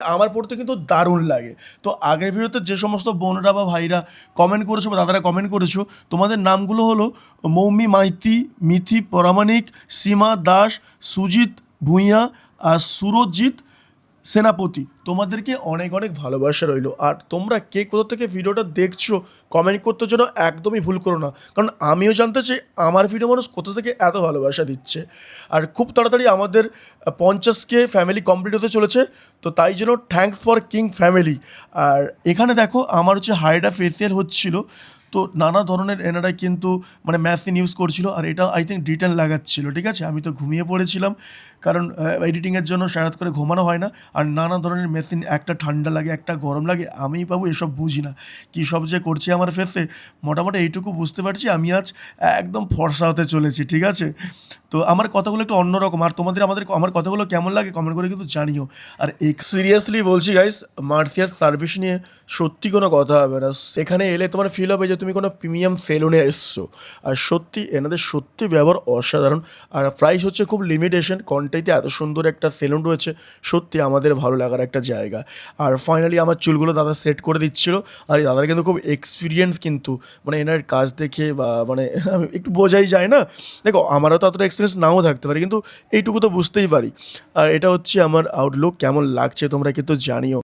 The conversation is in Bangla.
আমার পড়তে কিন্তু দারুণ লাগে। তো আগের ভিডিওতে যে সমস্ত বোনরা বা ভাইরা কমেন্ট করেছো বা দাদারা কমেন্ট করেছো, তোমাদের নামগুলো হলো মৌমি মাইতি, মিথি পরামানিক, সীমা দাস, সুজিত ভূঁইয়া আর সুরজিৎ সেনাপতি। তোমাদেরকে অনেক অনেক ভালোবাসা রইলো। আর তোমরা কে কোথা থেকে ভিডিওটা দেখছো কমেন্ট করতে যেন একদমই ভুল করো না, কারণ আমিও জানতে চাই আমার ভিডিও মানুষ কোথা থেকে এত ভালোবাসা দিচ্ছে। আর খুব তাড়াতাড়ি আমাদের 50K ফ্যামিলি কমপ্লিট হতে চলেছে, তো তাই জন্য থ্যাঙ্কস ফর কিং ফ্যামিলি। আর এখানে দেখো আমার হচ্ছে হাইড্রা ফেসিয়াল হচ্ছিল, তো নানা ধরনের এনারা কিন্তু মানে মেশিন ইউজ করছিল, আর এটা আই থিঙ্ক ডিটেন লাগাচ্ছিল। ঠিক আছে, আমি তো ঘুমিয়ে পড়েছিলাম, কারণ এডিটিংয়ের জন্য সারাত করে ঘুমানো হয় না। আর নানা ধরনের মেশিন, একটা ঠান্ডা লাগে একটা গরম লাগে, আমি বাবু এসব বুঝি না কী সব যে করছি আমার ফেসে। মোটামুটি এইটুকু বুঝতে পারছি আমি আজ একদম ফর্সা হতে চলেছি। ঠিক আছে, তো আমার কথাগুলো একটু অন্যরকম। আর তোমাদের আমার কথাগুলো কেমন লাগে কমেন্ট করে কিন্তু জানিও। আর সিরিয়াসলি বলছি গাইস, মার্সিয়ার সার্ভিস নিয়ে সত্যি কোনো কথা হবে না। সেখানে এলে তোমার ফিল হবে যে তুমি কোনো প্রিমিয়াম সেলুনে এসছো। আর সত্যি এনাদের সত্যি ব্যবহার অসাধারণ। আর প্রাইস হচ্ছে খুব লিমিটেশন, কন্টাইতে এত সুন্দর একটা সেলুন রয়েছে, সত্যি আমাদের ভালো লাগার একটা জায়গা। আর ফাইনালি আমার চুলগুলো দাদা সেট করে দিচ্ছিলো। আর এই দাদার কিন্তু খুব এক্সপিরিয়েন্স, কিন্তু মানে এনার কাজ দেখে বা মানে একটু বোঝাই যায় না। দেখো আমারও তো অতটা এক্সপিরিয়েন্স নাও থাকতে পারে, কিন্তু এইটুকু তো বুঝতেই পারি। আর এটা হচ্ছে আমার আউটলুক, কেমন লাগছে তোমরা কিন্তু জানিও।